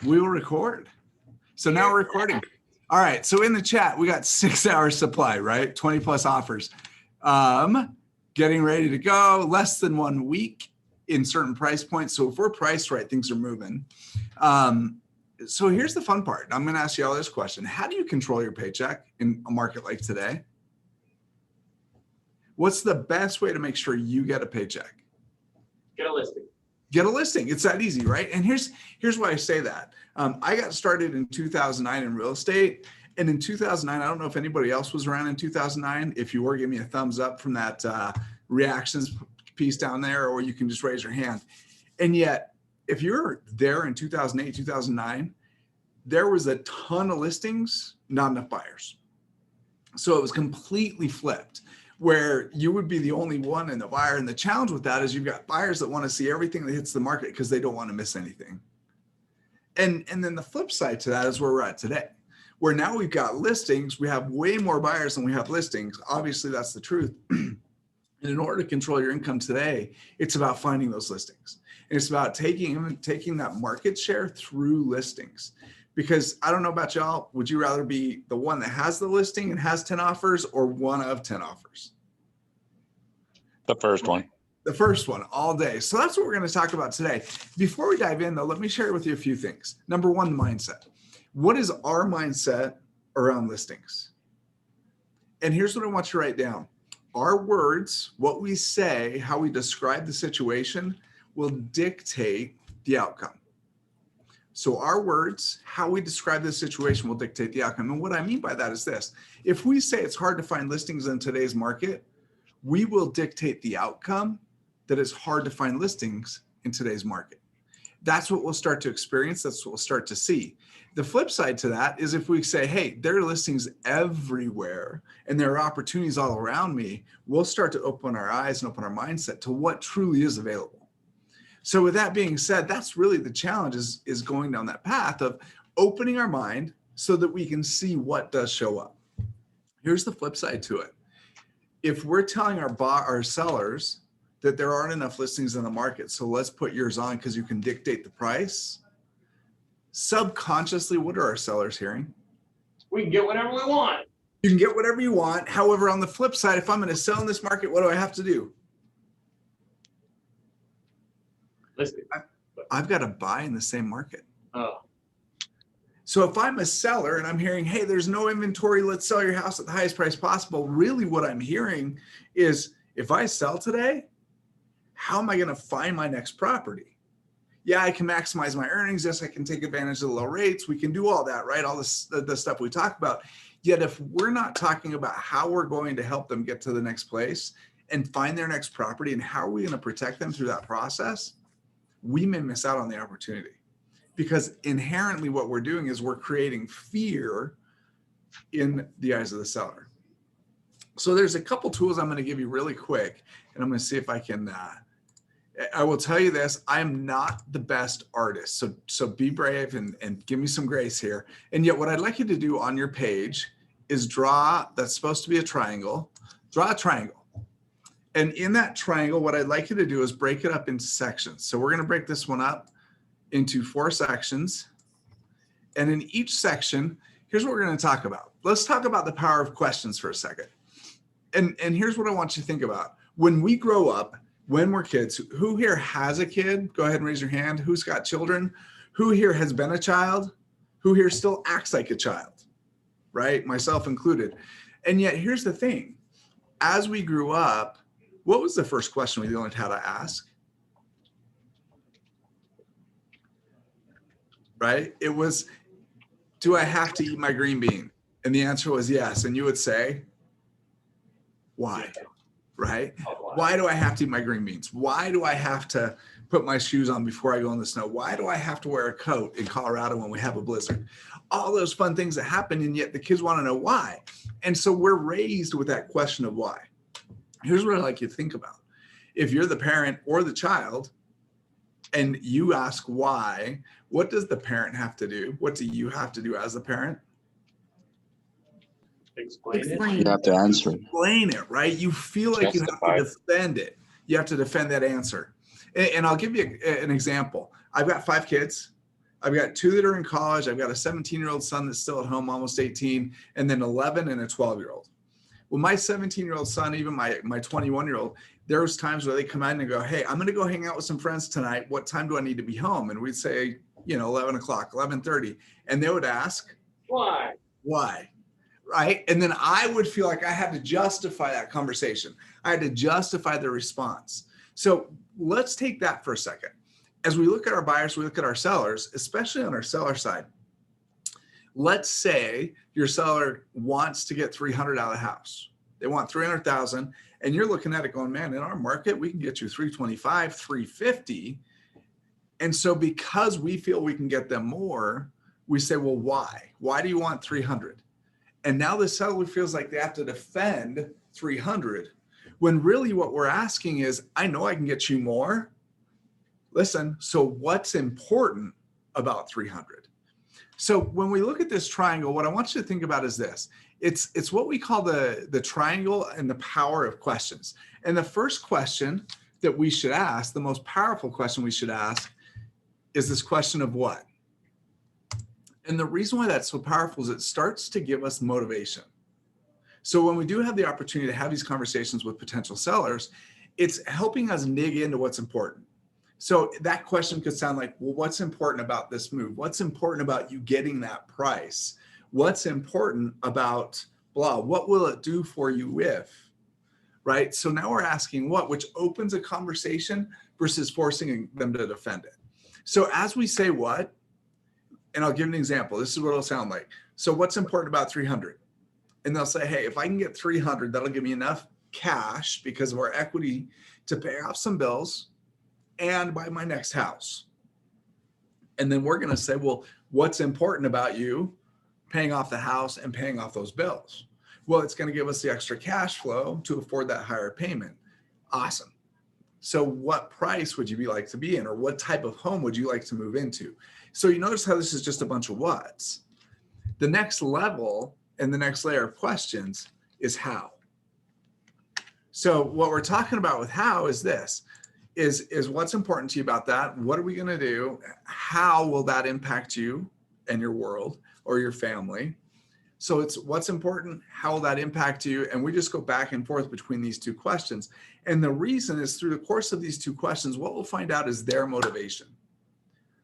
We will record. So now we're recording. All right. So in the chat, we got 6 hours supply, right? 20 plus offers. Getting ready to go. Less than 1 week in certain price points. So if we're priced right, things are moving. So here's the fun part. I'm going to ask you all this question. How do you control your paycheck in a market like today? What's the best way to make sure you get a paycheck? Get a listing. Get a listing. It's that easy, right? And here's why I say that. I got started in 2009 in real estate. And in 2009, I don't know if anybody else was around in 2009. If you were, give me a thumbs up from that reactions piece down there, or you can just raise your hand. And yet, if you're there in 2008, 2009, there was a ton of listings, not enough buyers. So it was completely flipped, where you would be the only one in the buyer. And the challenge with that is you've got buyers that want to see everything that hits the market because they don't want to miss anything. And then the flip side to that is where we're at today, where now we've got listings. We have way more buyers than we have listings. Obviously, that's the truth. And in order to control your income today, it's about finding those listings. And it's about taking that market share through listings. Because I don't know about y'all, would you rather be the one that has the listing and has 10 offers, or one of 10 offers? The first one. The first one all day. So that's what we're going to talk about today. Before we dive in though, let me share with you a few things. Number one, mindset. What is our mindset around listings? And here's what I want you to write down. Our words, what we say, how we describe the situation will dictate the outcome. So our words, how we describe this situation will dictate the outcome. And what I mean by that is this. If we say it's hard to find listings in today's market, we will dictate the outcome that it's hard to find listings in today's market. That's what we'll start to experience. That's what we'll start to see. The flip side to that is if we say, hey, there are listings everywhere and there are opportunities all around me, we'll start to open our eyes and open our mindset to what truly is available. So with that being said, that's really the challenge is going down that path of opening our mind so that we can see what does show up. Here's the flip side to it. If we're telling our sellers that there aren't enough listings in the market, so let's put yours on because you can dictate the price. Subconsciously, what are our sellers hearing? We can get whatever we want. You can get whatever you want. However, on the flip side, if I'm going to sell in this market, what do I have to do? Listing. I've got to buy in the same market. Oh. So if I'm a seller and I'm hearing, hey, there's no inventory, let's sell your house at the highest price possible. Really what I'm hearing is, if I sell today, how am I going to find my next property? Yeah, I can maximize my earnings. Yes, I can take advantage of the low rates. We can do all that, right? All this, the stuff we talk about. Yet if we're not talking about how we're going to help them get to the next place and find their next property and how are we going to protect them through that process, we may miss out on the opportunity. Because inherently what we're doing is we're creating fear in the eyes of the seller. So there's a couple tools I'm going to give you really quick, and I'm going to see if I can, I will tell you this, I am not the best artist. So be brave and give me some grace here. And yet what I'd like you to do on your page is draw, that's supposed to be a triangle, draw a triangle. And in that triangle, what I'd like you to do is break it up into sections. So we're going to break this one up into 4 sections. And in each section, here's what we're going to talk about. Let's talk about the power of questions for a second. And here's what I want you to think about. When we grow up, when we're kids, who here has a kid? Go ahead and raise your hand. Who's got children? Who here has been a child? Who here still acts like a child? Right? Myself included. And yet here's the thing. As we grew up, what was the first question we learned how to ask? Right? It was, do I have to eat my green bean? And the answer was yes. And you would say, why? Right? Why do I have to eat my green beans? Why do I have to put my shoes on before I go in the snow? Why do I have to wear a coat in Colorado when we have a blizzard? All those fun things that happen, and yet the kids want to know why. And so we're raised with that question of why. Here's what I'd like you to think about. If you're the parent or the child and you ask why, what does the parent have to do? What do you have to do as a parent? Explain it. You have to answer. Explain it, right? You feel like you have to defend it. You have to defend that answer. And I'll give you an example. I've got 5 kids. I've got 2 that are in college. I've got a 17-year-old son that's still at home, almost 18, and then 11 and a 12-year-old. Well, my 17-year-old son, even my 21-year-old, there's times where they come in and go, hey, I'm going to go hang out with some friends tonight. What time do I need to be home? And we'd say, 11 o'clock, 11:30. And they would ask, Why? Right? And then I would feel like I had to justify that conversation. I had to justify the response. So let's take that for a second. As we look at our buyers, we look at our sellers, especially on our seller side. Let's say your seller wants to get 300 out of the house. They want 300,000, and you're looking at it going, man, in our market, we can get you 325, 350. And so because we feel we can get them more, we say, well, why? Why do you want 300? And now the seller feels like they have to defend 300, when really what we're asking is, I know I can get you more. Listen, so what's important about 300? So when we look at this triangle, what I want you to think about is this. It's what we call the triangle and the power of questions. And the first question that we should ask, the most powerful question we should ask, is this question of what? And the reason why that's so powerful is it starts to give us motivation. So when we do have the opportunity to have these conversations with potential sellers, it's helping us dig into what's important. So that question could sound like, well, what's important about this move? What's important about you getting that price? What's important about blah? What will it do for you if? Right? So now we're asking what, which opens a conversation versus forcing them to defend it. So as we say what, and I'll give an example. This is what it'll sound like. So what's important about 300? And they'll say, hey, if I can get 300, that'll give me enough cash because of our equity to pay off some bills and buy my next house. And then we're going to say, well, what's important about you paying off the house and paying off those bills? Well, it's going to give us the extra cash flow to afford that higher payment. Awesome. So what price would you be like to be in, or what type of home would you like to move into? So you notice how this is just a bunch of what's. The next level and the next layer of questions is how. So what we're talking about with how is this, is what's important to you about that? What are we going to do? How will that impact you and your world or your family? So it's what's important, how will that impact you? And we just go back and forth between these two questions. And the reason is through the course of these two questions, what we'll find out is their motivation,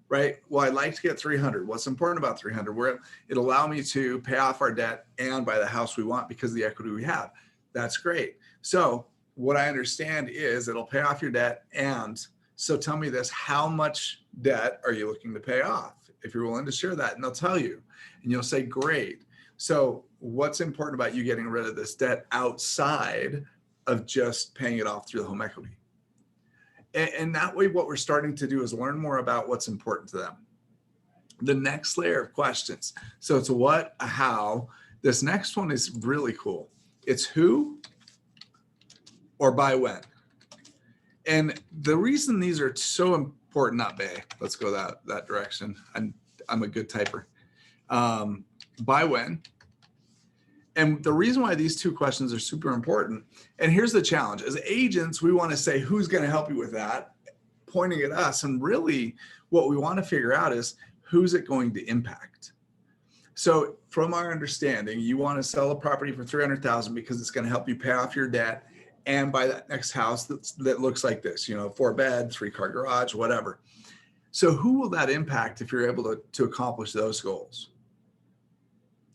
right? Well, I'd like to get 300. What's important about 300? It'll allow me to pay off our debt and buy the house we want because of the equity we have. That's great. So what I understand is it'll pay off your debt. And so tell me this, how much debt are you looking to pay off? If you're willing to share that, and they'll tell you, and you'll say, great. So what's important about you getting rid of this debt outside of just paying it off through the home equity? And that way, what we're starting to do is learn more about what's important to them. The next layer of questions. So it's a what, a how. This next one is really cool. It's who or by when. And the reason these are so important, not Bay, let's go that direction. I'm a good typer. By when. And the reason why these two questions are super important, and here's the challenge. As agents, we want to say, who's going to help you with that? Pointing at us. And really what we want to figure out is, who's it going to impact? So from our understanding, you want to sell a property for 300,000 because it's going to help you pay off your debt and buy that next house that looks like this, 4-bed, 3-car garage, whatever. So who will that impact if you're able to accomplish those goals?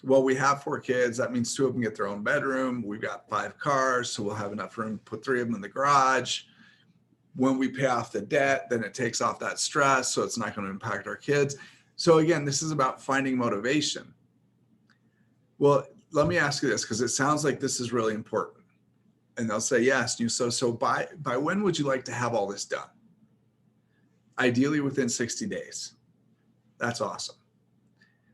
Well, we have 4 kids. That means 2 of them get their own bedroom. We've got 5 cars, so we'll have enough room to put 3 of them in the garage. When we pay off the debt, then it takes off that stress, so it's not going to impact our kids. So again, this is about finding motivation. Well, let me ask you this, because it sounds like this is really important. And they'll say yes. So by when would you like to have all this done? Ideally within 60 days. That's awesome.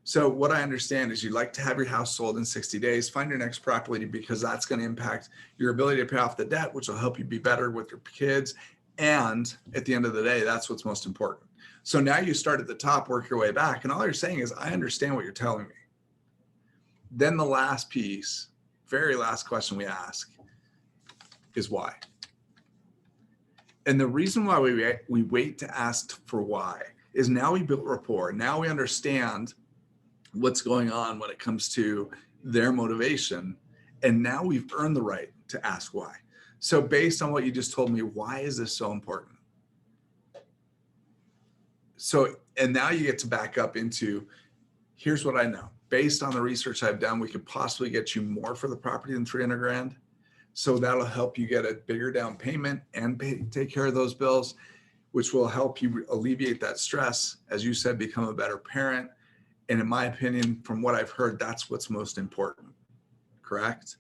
So what I understand is you'd like to have your house sold in 60 days, find your next property, because that's going to impact your ability to pay off the debt, which will help you be better with your kids. And at the end of the day, that's what's most important. So now you start at the top, work your way back. And all you're saying is, I understand what you're telling me. Then the last piece, very last question we ask is why. And the reason why we wait to ask for why is now we built rapport. Now we understand what's going on when it comes to their motivation. And now we've earned the right to ask why. So based on what you just told me, why is this so important? So, and now you get to back up into, here's what I know. Based on the research I've done, we could possibly get you more for the property than 300 grand. So that'll help you get a bigger down payment and take care of those bills, which will help you alleviate that stress. As you said, become a better parent. And in my opinion, from what I've heard, that's what's most important, correct?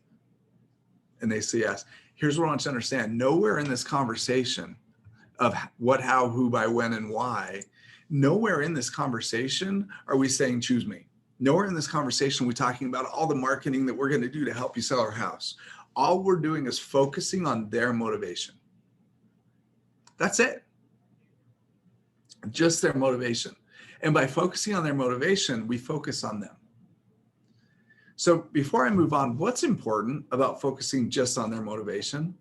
And they say yes. Here's what I want you to understand. Nowhere in this conversation of what, how, who, by, when, and why, nowhere in this conversation are we saying, choose me. Nowhere in this conversation are we talking about all the marketing that we're going to do to help you sell our house. All we're doing is focusing on their motivation. That's it. Just their motivation. And by focusing on their motivation, we focus on them. So before I move on, what's important about focusing just on their motivation?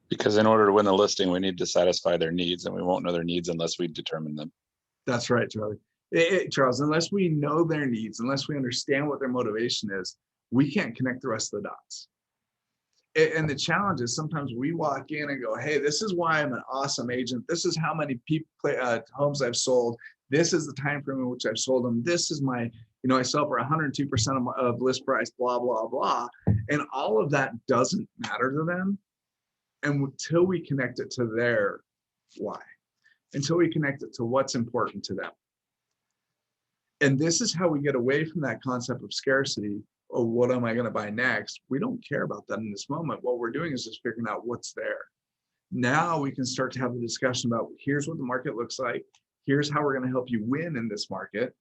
Because in order to win the listing, we need to satisfy their needs, and we won't know their needs unless we determine them. That's right, Charlie. Charles, unless we know their needs, unless we understand what their motivation is, we can't connect the rest of the dots. And the challenge is sometimes we walk in and go, hey, this is why I'm an awesome agent. This is how many homes I've sold. This is the time frame in which I've sold them. This is my, I sell for 102% of list price, blah, blah, blah. And all of that doesn't matter to them until we connect it to their why, until we connect it to what's important to them. And this is how we get away from that concept of scarcity. Or what am I going to buy next? We don't care about that in this moment. What we're doing is just figuring out what's there. Now we can start to have a discussion about, here's what the market looks like. Here's how we're going to help you win in this market.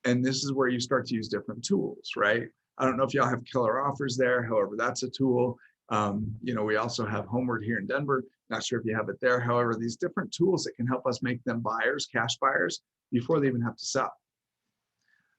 And this is where you start to use different tools, right? I don't know if y'all have killer offers there. However, that's a tool. We also have Homeward here in Denver. Not sure if you have it there. However, these different tools that can help us make them buyers, cash buyers, before they even have to sell.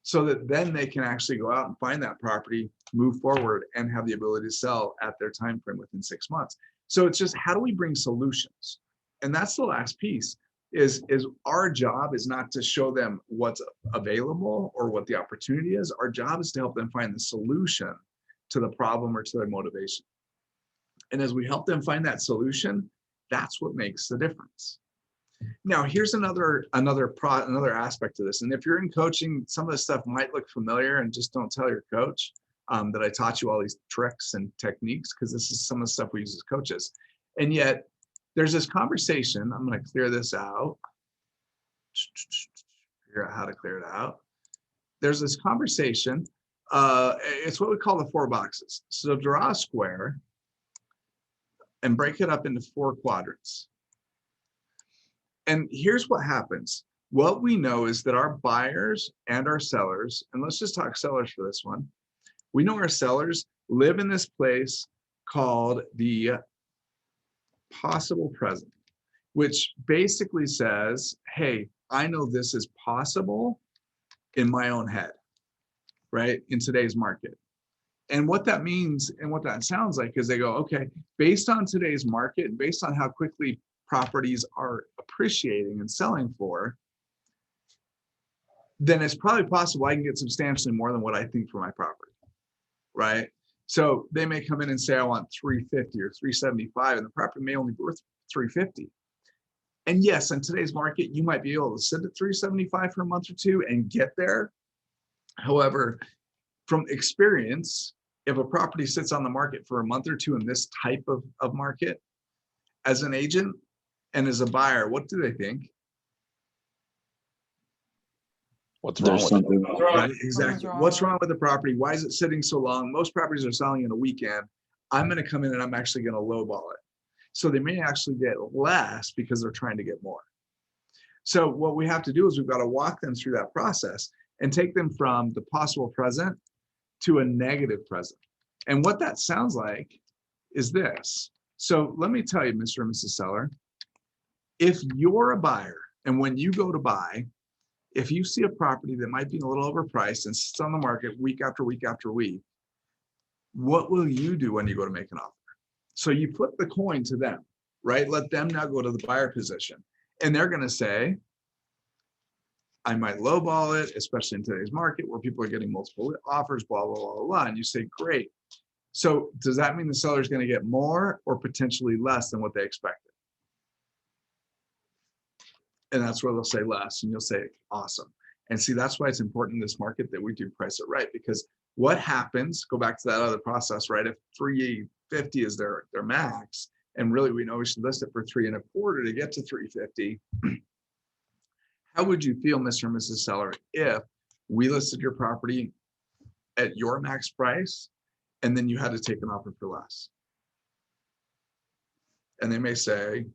So that then they can actually go out and find that property, move forward, and have the ability to sell at their time frame within 6 months. So it's just, how do we bring solutions? And that's the last piece, is our job is not to show them what's available or what the opportunity is. Our job is to help them find the solution to the problem or to their motivation. And as we help them find that solution, that's what makes the difference. Now, here's another aspect to this. And if you're in coaching, some of this stuff might look familiar, and just don't tell your coach that I taught you all these tricks and techniques, because this is some of the stuff we use as coaches. And yet there's this conversation. I'm going to clear this out. Figure out how to clear it out. There's this conversation. It's what we call the 4 boxes. So draw a square and break it up into 4 quadrants. And here's what happens. What we know is that our buyers and our sellers, and let's just talk sellers for this one. We know our sellers live in this place called the possible present, which basically says, hey, I know this is possible in my own head, right? In today's market. And what that means and what that sounds like is they go, okay, based on today's market, based on how quickly properties are appreciating and selling for, then it's probably possible I can get substantially more than what I think for my property, right? So they may come in and say, I want 350 or 375, and the property may only be worth 350. And yes, in today's market, you might be able to sit at 375 for a month or two and get there. However, from experience, if a property sits on the market for a month or two in this type of market, as an agent and as a buyer, what do they think? What's wrong with it? Right, exactly. What's wrong with the property? Why is it sitting so long? Most properties are selling in a weekend. I'm going to come in and I'm actually going to lowball it. So they may actually get less because they're trying to get more. So what we have to do is we've got to walk them through that process and take them from the possible present to a negative present. And what that sounds like is this. So let me tell you, Mr. and Mrs. Seller, if you're a buyer and when you go to buy, if you see a property that might be a little overpriced and sits on the market week after week after week, what will you do when you go to make an offer? So you flip the coin to them, right? Let them now go to the buyer position. And they're going to say, I might lowball it, especially in today's market where people are getting multiple offers, blah, blah, blah, blah. And you say, great. So does that mean the seller is going to get more or potentially less than what they expected? And that's where they'll say less, and you'll say, awesome. And see, that's why it's important in this market that we do price it right, because what happens, go back to that other process, right? If 350 is their max, and really we know we should list it for 3.25 to get to 350. How would you feel, Mr. and Mrs. Seller, if we listed your property at your max price and then you had to take an offer for less? And they may say,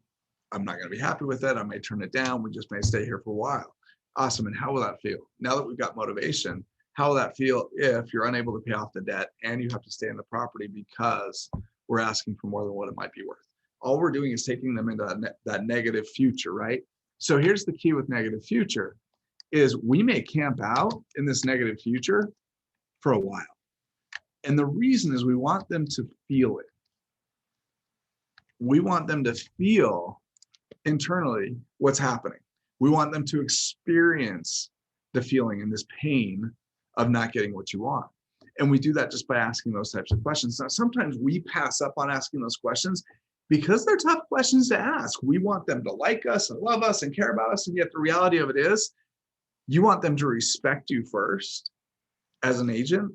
I'm not going to be happy with it. I may turn it down. We just may stay here for a while. Awesome. And how will that feel? Now that we've got motivation, how will that feel if you're unable to pay off the debt and you have to stay in the property because we're asking for more than what it might be worth? All we're doing is taking them into that negative future, right? So here's the key with negative future is we may camp out in this negative future for a while. And the reason is we want them to feel it. We want them to feel internally what's happening. We want them to experience the feeling and this pain of not getting what you want. And we do that just by asking those types of questions. Now, sometimes we pass up on asking those questions because they're tough questions to ask. We want them to like us and love us and care about us. And yet the reality of it is you want them to respect you first as an agent.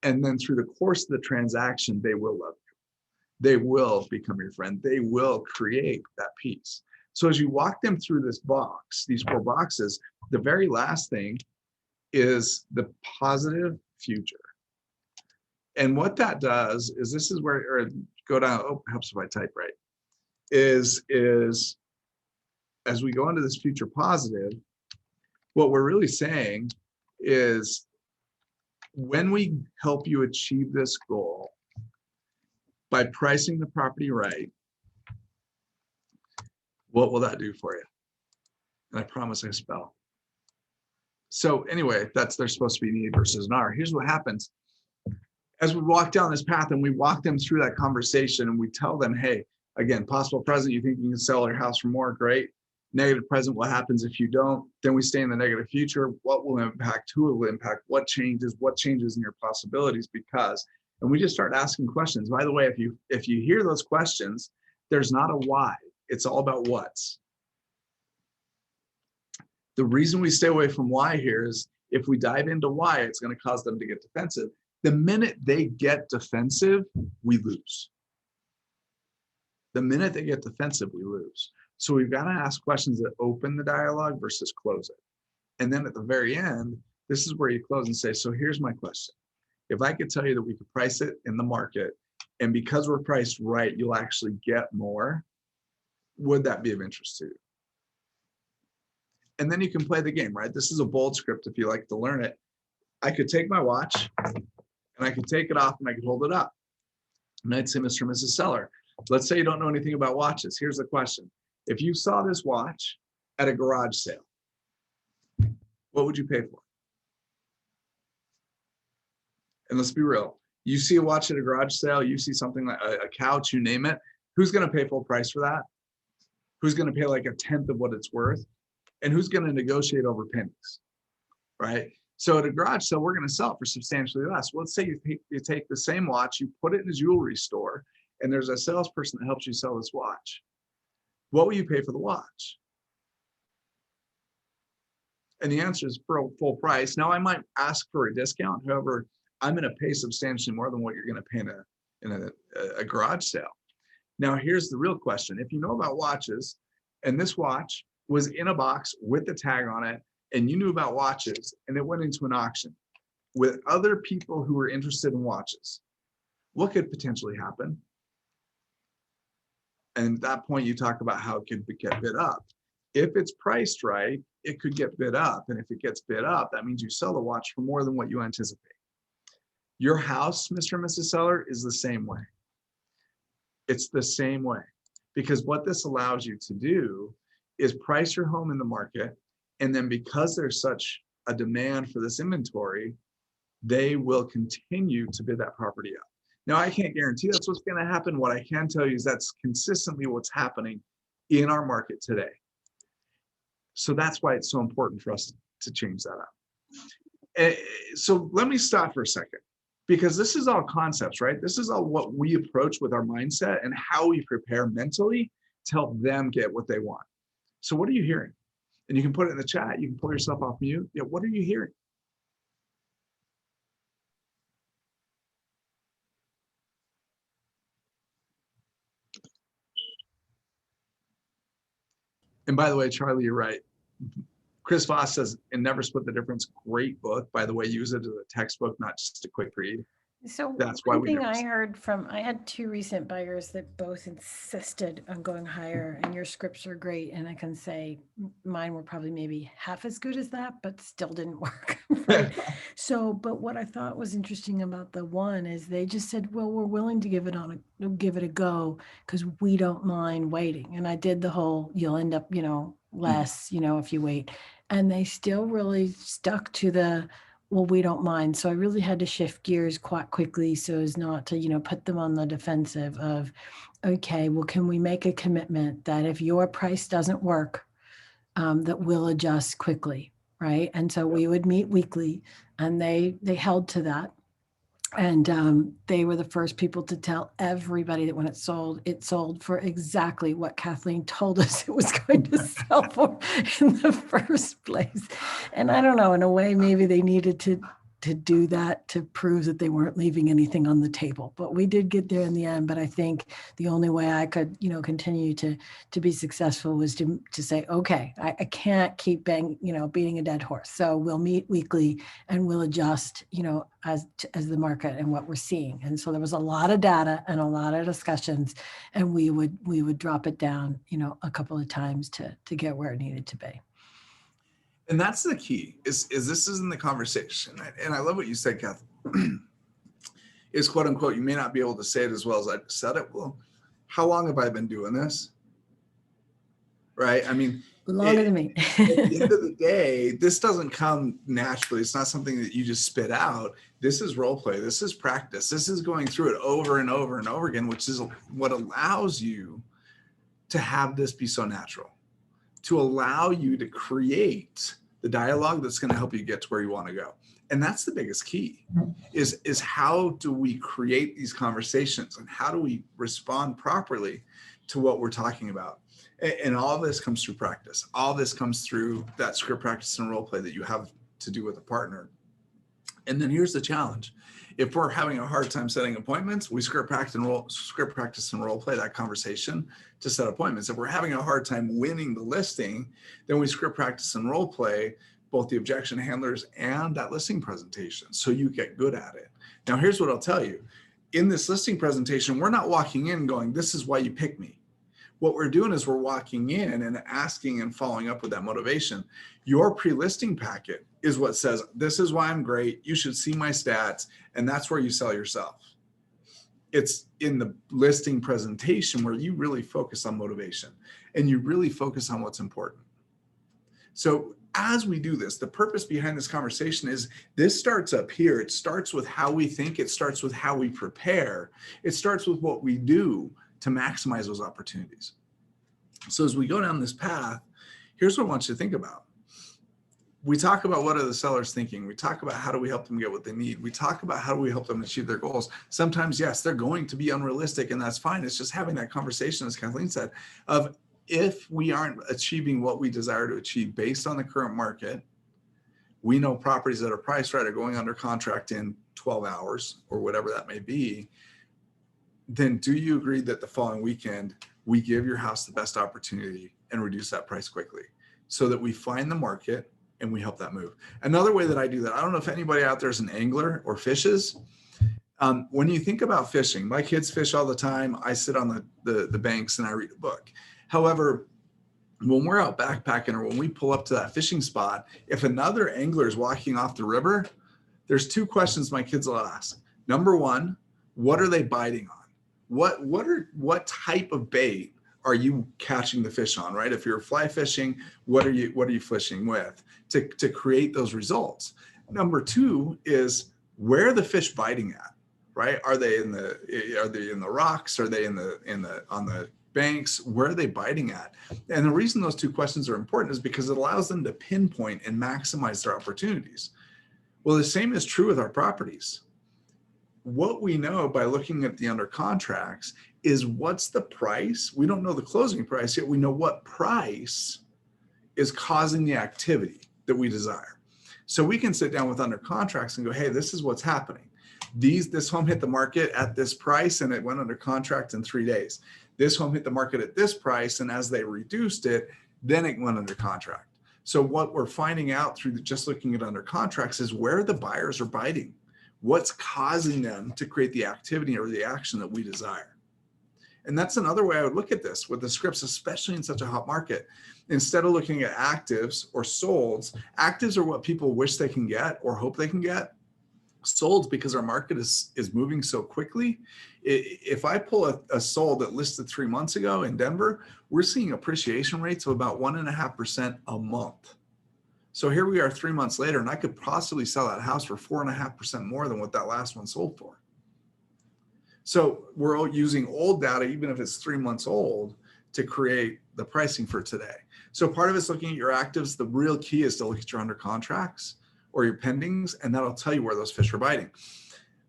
And then through the course of the transaction, they will love you. They will become your friend. They will create that peace. So as you walk them through this box, these 4 boxes, the very last thing is the positive future. And what that does is this is where, or go down, oh, helps if I type right, is as we go into this future positive, what we're really saying is when we help you achieve this goal by pricing the property right, what will that do for you? And I promise I spell. So anyway, there's supposed to be an E versus an R. Here's what happens. As we walk down this path and we walk them through that conversation and we tell them, hey, again, possible present, you think you can sell your house for more, great. Negative present, what happens if you don't? Then we stay in the negative future. What will impact? Who will impact? What changes in your possibilities? Because, and we just start asking questions. By the way, if you hear those questions, there's not a why. It's all about what's. The reason we stay away from why here is if we dive into why, it's going to cause them to get defensive. The minute they get defensive, we lose. The minute they get defensive, we lose. So we've got to ask questions that open the dialogue versus close it. And then at the very end, this is where you close and say, so here's my question. If I could tell you that we could price it in the market, and because we're priced right, you'll actually get more, would that be of interest to you? And then you can play the game, right? This is a bold script if you like to learn it. I could take my watch and I could take it off and I could hold it up. And I'd say, Mr. and Mrs. Seller, let's say you don't know anything about watches. Here's the question. If you saw this watch at a garage sale, what would you pay for? And let's be real. You see a watch at a garage sale, you see something like a couch, you name it. Who's going to pay full price for that? Who's going to pay like 1/10 of what it's worth? And who's going to negotiate over pennies, right? So at a garage sale, we're going to sell it for substantially less. Well, let's say you take the same watch, you put it in a jewelry store, and there's a salesperson that helps you sell this watch. What will you pay for the watch? And the answer is for full price. Now, I might ask for a discount. However, I'm going to pay substantially more than what you're going to pay in a garage sale. Now, here's the real question. If you know about watches, and this watch was in a box with the tag on it, and you knew about watches, and it went into an auction with other people who were interested in watches, what could potentially happen? And at that point, you talk about how it could get bid up. If it's priced right, it could get bid up. And if it gets bid up, that means you sell the watch for more than what you anticipate. Your house, Mr. and Mrs. Seller, is the same way. It's the same way. Because what this allows you to do is price your home in the market. And then because there's such a demand for this inventory, they will continue to bid that property up. Now, I can't guarantee that's what's going to happen. What I can tell you is that's consistently what's happening in our market today. So that's why it's so important for us to change that up. So let me stop for a second, because this is all concepts, right? This is all what we approach with our mindset and how we prepare mentally to help them get what they want. So what are you hearing? And you can put it in the chat. You can pull yourself off mute. Yeah, what are you hearing? And by the way, Charlie, you're right. Chris Voss says, and Never Split the Difference, great book. By the way, use it as a textbook, not just a quick read. So that's why one we thing never I heard from, I had 2 recent buyers that both insisted on going higher, and your scripts are great. And I can say mine were probably maybe half as good as that, but still didn't work. Right? So, but what I thought was interesting about the one is they just said, well, we're willing to give it a go because we don't mind waiting. And I did the whole, you'll end up, less, if you wait. And they still really stuck to the, well, we don't mind. So I really had to shift gears quite quickly so as not to, put them on the defensive of, okay, well, can we make a commitment that if your price doesn't work, that we'll adjust quickly, right? And so we would meet weekly, and they held to that. And they were the first people to tell everybody that when it sold for exactly what Kathleen told us it was going to sell for in the first place. And I don't know, in a way, maybe they needed to do that to prove that they weren't leaving anything on the table. But we did get there in the end. But I think the only way I could, continue to be successful was to say, okay, I can't keep beating a dead horse. So we'll meet weekly and we'll adjust, as the market and what we're seeing. And so there was a lot of data and a lot of discussions, and we would drop it down, a couple of times to get where it needed to be. And that's the key is this isn't the conversation. And I love what you said, Kath, is quote unquote, you may not be able to say it as well as I said it. Well, how long have I been doing this? Right. I mean, longer than me. At the end of the day, this doesn't come naturally. It's not something that you just spit out. This is role play. This is practice. This is going through it over and over and over again, which is what allows you to have this be so natural, to allow you to create the dialogue that's going to help you get to where you want to go. And that's the biggest key is how do we create these conversations and how do we respond properly to what we're talking about? And all this comes through practice. All this comes through that script practice and role play that you have to do with a partner. And then here's the challenge. If we're having a hard time setting appointments, we script practice and role play that conversation to set appointments. If we're having a hard time winning the listing, then we script practice and role play both the objection handlers and that listing presentation so you get good at it. Now, here's what I'll tell you. In this listing presentation, we're not walking in going, this is why you picked me. What we're doing is we're walking in and asking and following up with that motivation. Your pre-listing packet is what says, this is why I'm great. You should see my stats. And that's where you sell yourself. It's in the listing presentation where you really focus on motivation and you really focus on what's important. So as we do this, the purpose behind this conversation is this starts up here. It starts with how we think. It starts with how we prepare. It starts with what we do to maximize those opportunities. So as we go down this path, here's what I want you to think about. We talk about what are the sellers thinking. We talk about how do we help them get what they need. We talk about how do we help them achieve their goals. Sometimes, yes, they're going to be unrealistic, and that's fine. It's just having that conversation, as Kathleen said, of if we aren't achieving what we desire to achieve based on the current market, we know properties that are priced right are going under contract in 12 hours or whatever that may be. Then do you agree that the following weekend, we give your house the best opportunity and reduce that price quickly so that we find the market and we help that move? Another way that I do that, I don't know if anybody out there is an angler or fishes. When you think about fishing, my kids fish all the time. I sit on the banks and I read a book. However, when we're out backpacking or when we pull up to that fishing spot, if another angler is walking off the river, there's 2 questions my kids will ask. Number 1, what are they biting on? What type of bait are you catching the fish on, right? If you're fly fishing, what are you fishing with to create those results? Number 2 is where are the fish biting at? right? Are they in the rocks? Are they on the banks? Where are they biting at? And the reason those two questions are important is because it allows them to pinpoint and maximize their opportunities. Well, the same is true with our properties. What we know by looking at the under contracts is what's the price. We don't know the closing price yet. We know what price is causing the activity that we desire. So we can sit down with under contracts and go, hey, this is what's happening. This home hit the market at this price and it went under contract in 3 days. This home hit the market at this price, and as they reduced it, then it went under contract. So what we're finding out through just looking at under contracts is where the buyers are biting. What's causing them to create the activity or the action that we desire? And that's another way I would look at this with the scripts, especially in such a hot market. Instead of looking at actives or solds, actives are what people wish they can get or hope they can get. Solds, because our market is moving so quickly. If I pull a sold that listed 3 months ago in Denver, we're seeing appreciation rates of about 1.5% a month. So here we are 3 months later, and I could possibly sell that house for 4.5% more than what that last one sold for. So we're all using old data, even if it's 3 months old, to create the pricing for today. So part of it's looking at your actives. The real key is to look at your under contracts or your pendings, and that'll tell you where those fish are biting.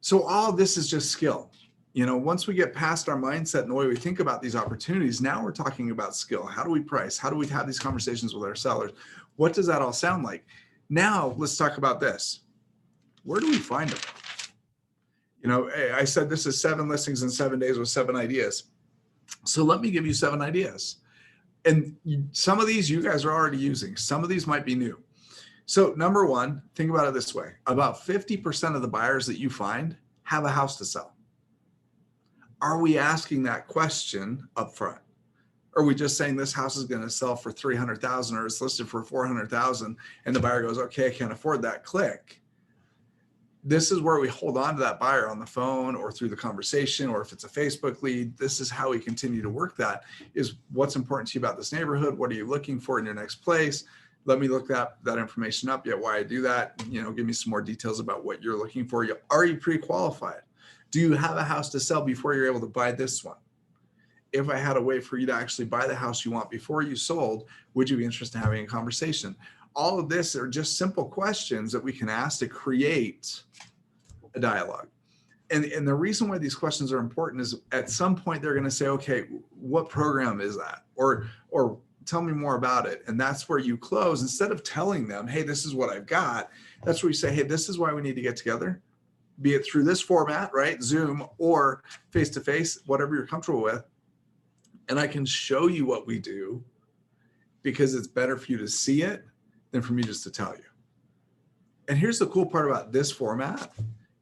So all of this is just skill. You know, once we get past our mindset and the way we think about these opportunities, now we're talking about skill. How do we price? How do we have these conversations with our sellers? What does that all sound like? Now let's talk about this. Where do we find them? You know, I said this is 7 listings in 7 days with 7 ideas. So let me give you 7 ideas. And some of these you guys are already using. Some of these might be new. So number one, think about it this way. About 50% of the buyers that you find have a house to sell. Are we asking that question up front? Are we just saying this house is going to sell for $300,000 or it's listed for $400,000 and the buyer goes, okay, I can't afford that, click. This is where we hold on to that buyer on the phone or through the conversation, or if it's a Facebook lead. This is how we continue to work that, is what's important to you about this neighborhood? What are you looking for in your next place? Let me look that information up. Yet why I do that, you know, give me some more details about what you're looking for. Are you pre-qualified? Do you have a house to sell before you're able to buy this one? If I had a way for you to actually buy the house you want before you sold, would you be interested in having a conversation? All of this are just simple questions that we can ask to create a dialogue. And the reason why these questions are important is at some point they're going to say, okay, what program is that? Or tell me more about it. And that's where you close. Instead of telling them, hey, this is what I've got, that's where you say, hey, this is why we need to get together, be it through this format, right? Zoom or face-to-face, whatever you're comfortable with. And I can show you what we do because it's better for you to see it than for me just to tell you. And here's the cool part about this format.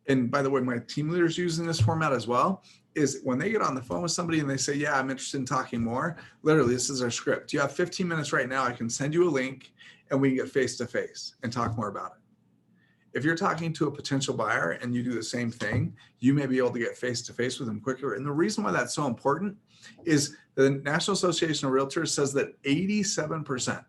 And by the way, my team leaders using this format as well, is when they get on the phone with somebody and they say, yeah, I'm interested in talking more. Literally, this is our script. You have 15 minutes right now. I can send you a link and we can get face-to-face and talk more about it. If you're talking to a potential buyer and you do the same thing, you may be able to get face-to-face with them quicker. And the reason why that's so important is the National Association of Realtors says that 87%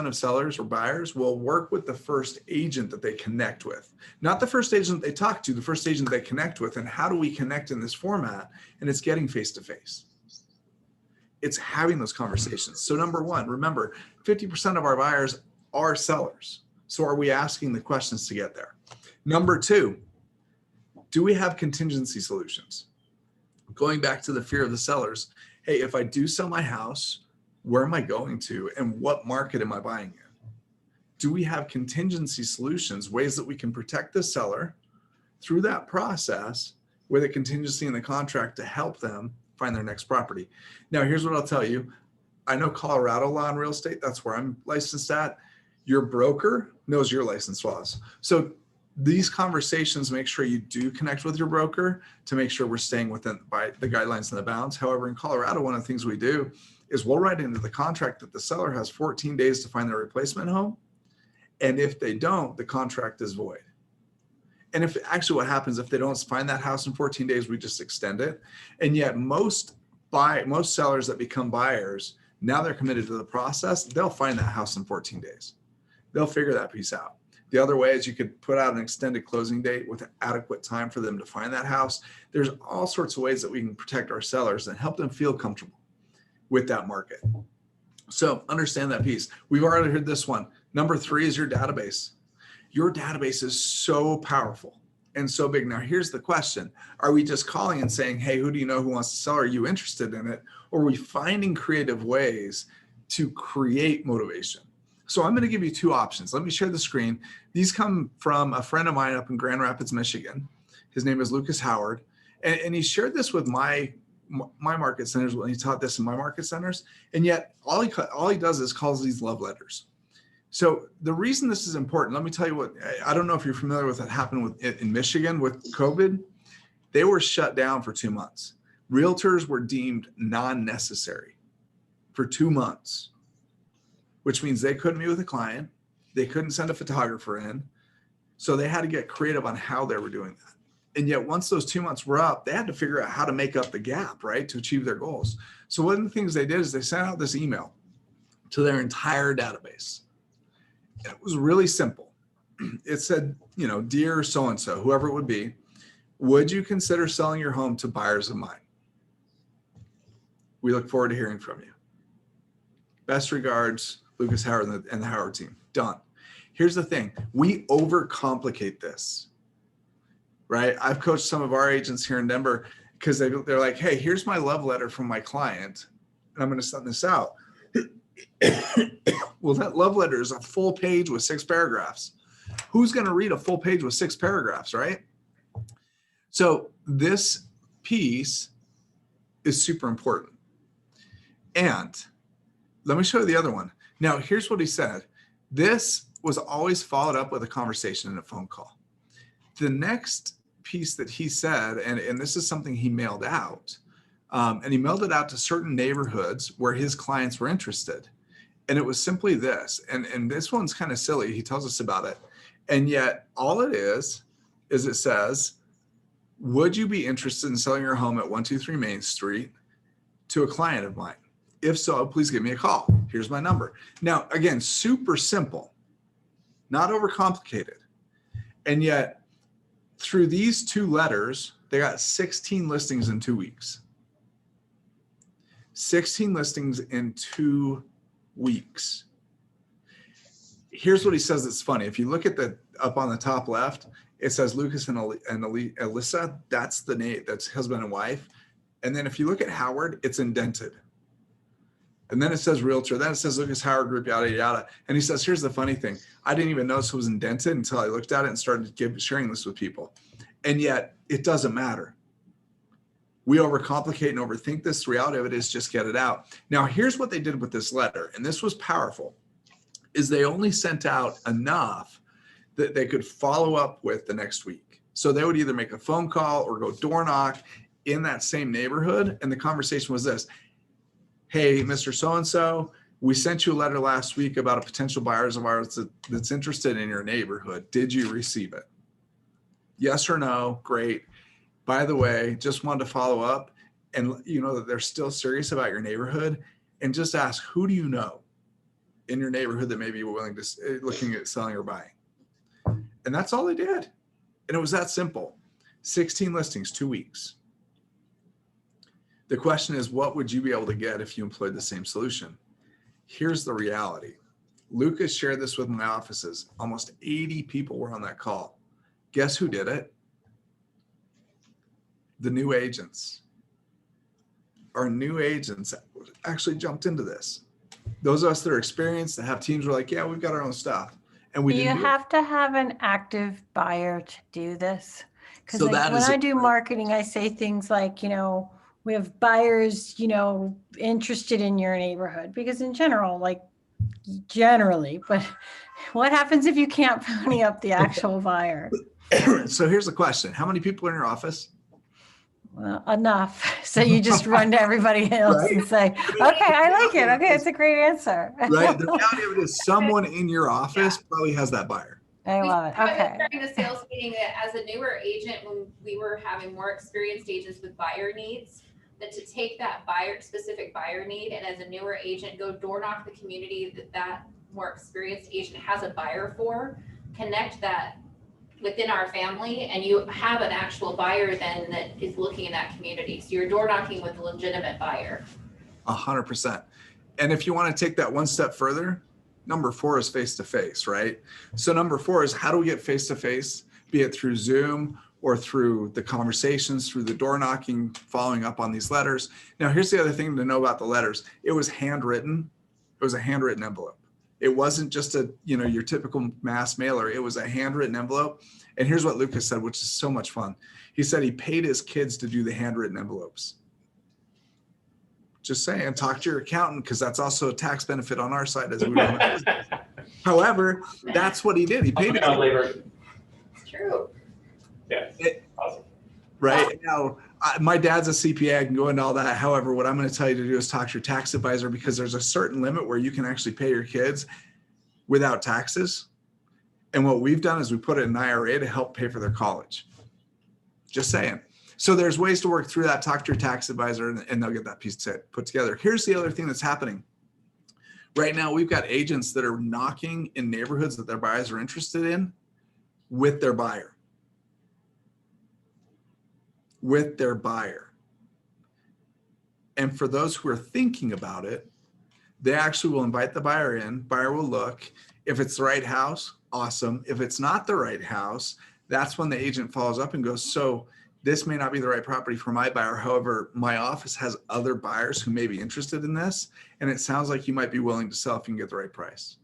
of sellers or buyers will work with the first agent that they connect with. Not the first agent they talk to, the first agent they connect with. And how do we connect in this format? And it's getting face-to-face. It's having those conversations. So number one, remember, 50% of our buyers are sellers. So are we asking the questions to get there? Number two, do we have contingency solutions? Going back to the fear of the sellers, hey, if I do sell my house, where am I going to and what market am I buying in? Do we have contingency solutions, ways that we can protect the seller through that process with a contingency in the contract to help them find their next property? Now, here's what I'll tell you. I know Colorado law and real estate, that's where I'm licensed at. Your broker knows your license laws. So these conversations, make sure you do connect with your broker to make sure we're staying within by the guidelines and the bounds. However, in Colorado, one of the things we do is we'll write into the contract that the seller has 14 days to find their replacement home. And if they don't, the contract is void. And if actually what happens, if they don't find that house in 14 days, we just extend it. And yet most sellers that become buyers, now they're committed to the process, they'll find that house in 14 days. They'll figure that piece out. The other way is you could put out an extended closing date with adequate time for them to find that house. There's all sorts of ways that we can protect our sellers and help them feel comfortable with that market. So understand that piece. We've already heard this one. Number 3 is your database. Your database is so powerful and so big. Now, here's the question. Are we just calling and saying, hey, who do you know who wants to sell? Are you interested in it? Or are we finding creative ways to create motivation? So I'm going to give you 2 options. Let me share the screen. These come from a friend of mine up in Grand Rapids, Michigan. His name is Lucas Howard. And he shared this with my market centers when he taught this in my market centers. And yet all he does is calls these love letters. So the reason this is important, let me tell you what, I don't know if you're familiar with what happened in Michigan with COVID. They were shut down for 2 months. Realtors were deemed non-necessary for 2 months, which means they couldn't meet with a client. They couldn't send a photographer in. So they had to get creative on how they were doing that. And yet once those 2 months were up, they had to figure out how to make up the gap, right, to achieve their goals. So one of the things they did is they sent out this email to their entire database. And it was really simple. It said, you know, dear so-and-so, whoever it would be, would you consider selling your home to buyers of mine? We look forward to hearing from you. Best regards, Lucas Howard and the Howard team. Done. Here's the thing. We overcomplicate this, right? I've coached some of our agents here in Denver because they're like, hey, here's my love letter from my client, and I'm going to send this out. Well, that love letter is a full page with 6 paragraphs. Who's going to read a full page with 6 paragraphs, right? So this piece is super important. And let me show you the other one. Now, here's what he said. This was always followed up with a conversation and a phone call. The next piece that he said, and this is something he mailed out, and he mailed it out to certain neighborhoods where his clients were interested. And it was simply this, and this one's kind of silly. He tells us about it. And yet all it is it says, would you be interested in selling your home at 123 Main Street to a client of mine? If so, please give me a call. Here's my number. Now, again, super simple, not overcomplicated. And yet through these 2 letters, they got 16 listings in 2 weeks. 16 listings in 2 weeks. Here's what he says that's funny. If you look at the up on the top left, it says Lucas and Alyssa. That's the name, that's husband and wife. And then if you look at Howard, it's indented. And then it says realtor, then it says Lucas Howard Group, yada, yada. And he says, here's the funny thing. I didn't even notice it was indented until I looked at it and started sharing this with people. And yet it doesn't matter. We overcomplicate and overthink this. The reality of it is just get it out. Now, here's what they did with this letter. And this was powerful, is they only sent out enough that they could follow up with the next week. So they would either make a phone call or go door knock in that same neighborhood. And the conversation was this: hey, Mr. So-and-so, we sent you a letter last week about a potential buyer of ours that's interested in your neighborhood. Did you receive it? Yes or no? Great. By the way, just wanted to follow up and you know that they're still serious about your neighborhood, and just ask, who do you know in your neighborhood that may be willing to looking at selling or buying? And that's all they did. And it was that simple. 16 listings, 2 weeks. The question is, what would you be able to get if you employed the same solution? Here's the reality. Lucas shared this with my offices. Almost 80 people were on that call. Guess who did it? The new agents. Our new agents actually jumped into this. Those of us that are experienced, that have teams, were like, yeah, we've got our own stuff. And we didn't. You have to have an active buyer to do this. Because when I do marketing, I say things like, you know, we have buyers, you know, interested in your neighborhood, because in general, like generally, but what happens if you can't pony up the actual buyer? So here's the question. How many people are in your office? Well, enough. So you just run to everybody else and say, okay, I like it. Okay, it's a great answer. Right. The reality of it is someone in your office probably has that buyer. I love it. Okay. During the sales meeting, as a newer agent, when we were having more experienced agents with buyer needs, that to take that specific buyer need, and as a newer agent, go door knock the community that more experienced agent has a buyer for, connect that within our family, and you have an actual buyer then that is looking in that community. So you're door knocking with a legitimate buyer. 100%. And if you want to take that one step further, number 4 is face-to-face, right? So number 4 is, how do we get face-to-face, be it through Zoom or through the conversations, through the door knocking, following up on these letters. Now, here's the other thing to know about the letters. It was handwritten. It was a handwritten envelope. It wasn't just a, your typical mass mailer. It was a handwritten envelope. And here's what Lucas said, which is so much fun. He said he paid his kids to do the handwritten envelopes. Just saying, talk to your accountant, because that's also a tax benefit on our side as we run a business. However, that's what he did. He paid his labor. It's true. Yeah. Awesome. Right now, my dad's a CPA. I can go into all that. However, what I'm going to tell you to do is talk to your tax advisor, because there's a certain limit where you can actually pay your kids without taxes. And what we've done is we put it in an IRA to help pay for their college. Just saying. So there's ways to work through that. Talk to your tax advisor, and they'll get that piece put together. Here's the other thing that's happening. Right now, we've got agents that are knocking in neighborhoods that their buyers are interested in with their buyer. With their buyer. And for those who are thinking about it, they actually will invite the buyer in. Buyer will look. If it's the right house, awesome. If it's not the right house, that's when the agent follows up and goes, so this may not be the right property for my buyer. However, my office has other buyers who may be interested in this, and it sounds like you might be willing to sell if you can get the right price.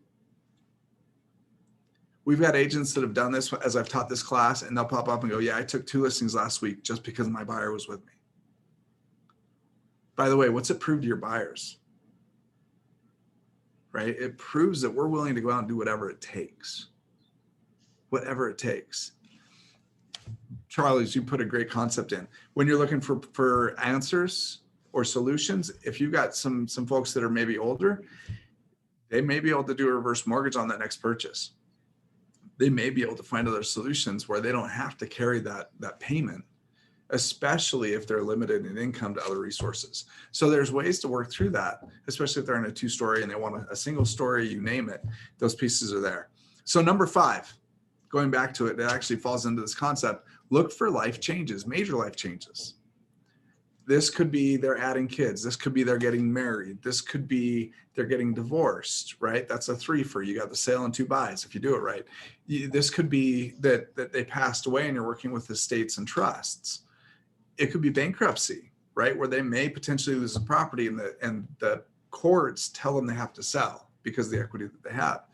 We've got agents that have done this as I've taught this class, and they'll pop up and go, yeah, I took 2 listings last week just because my buyer was with me. By the way, what's it prove to your buyers? Right? It proves that we're willing to go out and do whatever it takes. Whatever it takes. Charlie's, you put a great concept in. When you're looking for answers or solutions, if you've got some folks that are maybe older, they may be able to do a reverse mortgage on that next purchase. They may be able to find other solutions where they don't have to carry that payment, especially if they're limited in income to other resources. So there's ways to work through that, especially if they're in a 2-story and they want a single story, you name it, those pieces are there. So number 5, going back to it, it actually falls into this concept. Look for life changes, major life changes. This could be they're adding kids. This could be they're getting married. This could be they're getting divorced, right? That's a 3 for you got the sale and 2 buys if you do it right. This could be that they passed away and you're working with estates and trusts. It could be bankruptcy, right? Where they may potentially lose a property and the courts tell them they have to sell because of the equity that they have.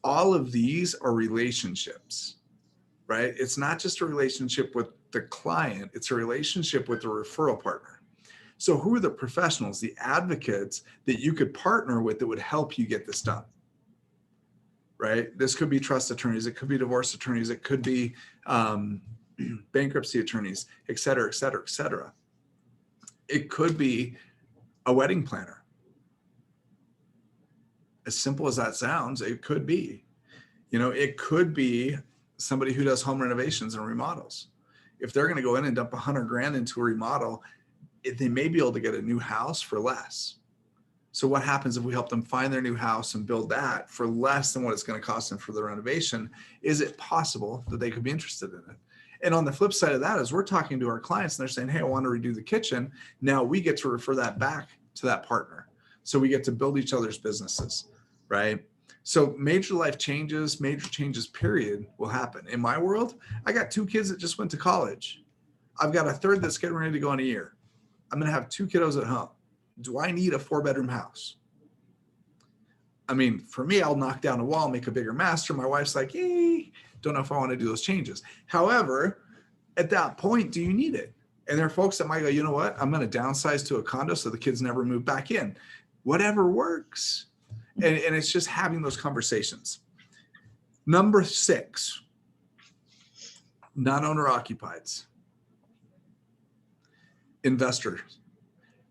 All of these are relationships, right? It's not just a relationship with the client, it's a relationship with the referral partner. So who are the professionals, the advocates that you could partner with that would help you get this done, right? This could be trust attorneys, it could be divorce attorneys, it could be bankruptcy attorneys, et cetera, et cetera, et cetera. It could be a wedding planner. As simple as that sounds, it could be. It could be somebody who does home renovations and remodels. If they're going to go in and dump $100,000 into a remodel, they may be able to get a new house for less. So what happens if we help them find their new house and build that for less than what it's going to cost them for the renovation? Is it possible that they could be interested in it? And on the flip side of that is we're talking to our clients and they're saying, hey, I want to redo the kitchen. Now we get to refer that back to that partner. So we get to build each other's businesses, right? So major life changes, period, will happen. In my world, I got 2 kids that just went to college. I've got a third that's getting ready to go in a year. I'm going to have 2 kiddos at home. Do I need a 4-bedroom house? I mean, for me, I'll knock down a wall, make a bigger master. My wife's like, don't know if I want to do those changes. However, at that point, do you need it? And there are folks that might go, you know what? I'm going to downsize to a condo so the kids never move back in. Whatever works. And it's just having those conversations. Number 6, non-owner occupieds. Investors.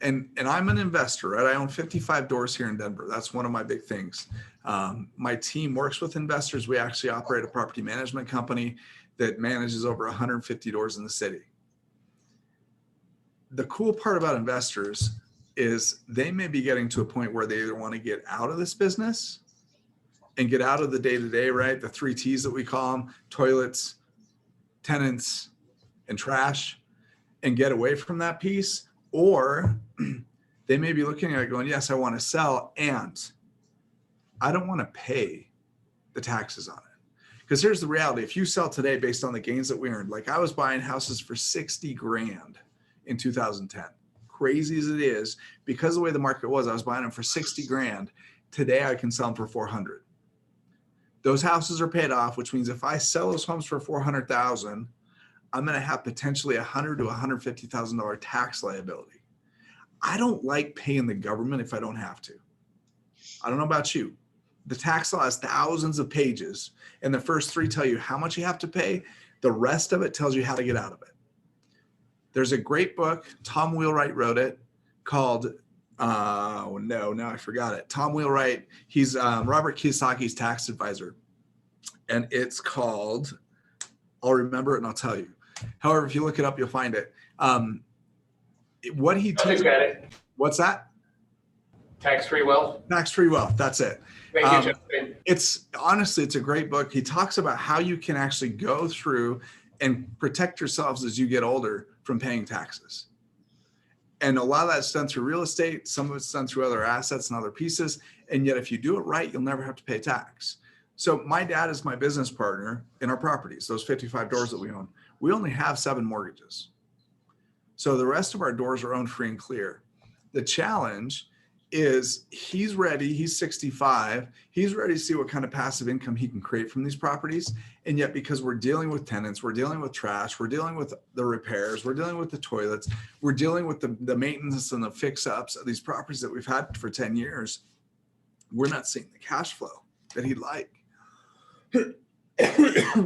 And I'm an investor, right? I own 55 doors here in Denver. That's one of my big things. My team works with investors. We actually operate a property management company that manages over 150 doors in the city. The cool part about investors is they may be getting to a point where they either want to get out of this business and get out of the day-to-day, right? The 3 T's that we call them: toilets, tenants, and trash, and get away from that piece. Or they may be looking at it going, yes, I want to sell, and I don't want to pay the taxes on it. Because here's the reality: if you sell today based on the gains that we earned, like I was buying houses for 60 grand in 2010. Crazy as it is, because the way the market was, I was buying them for 60 grand. Today I can sell them for 400. Those houses are paid off, which means if I sell those homes for 400,000, I'm going to have potentially $100,000 to $150,000 tax liability. I don't like paying the government if I don't have to. I don't know about you. The tax law has thousands of pages, and the first 3 tell you how much you have to pay. The rest of it tells you how to get out of it. There's a great book, Tom Wheelwright wrote it, called, now I forgot it. Tom Wheelwright, he's Robert Kiyosaki's tax advisor. And it's called, I'll remember it and I'll tell you. However, if you look it up, you'll find it. What he teaches, what's that? Tax-free wealth. Tax-free wealth, that's it. Thank you, Justin. It's honestly, it's a great book. He talks about how you can actually go through and protect yourselves as you get older from paying taxes. And a lot of that's done through real estate. Some of it's done through other assets and other pieces. And yet, if you do it right, you'll never have to pay tax. So my dad is my business partner in our properties, those 55 doors that we own. We only have 7 mortgages. So the rest of our doors are owned free and clear. The challenge is he's ready, he's 65, he's ready to see what kind of passive income he can create from these properties. And yet, because we're dealing with tenants, we're dealing with trash, we're dealing with the repairs, we're dealing with the toilets, we're dealing with the maintenance and the fix-ups of these properties that we've had for 10 years, we're not seeing the cash flow that he'd like.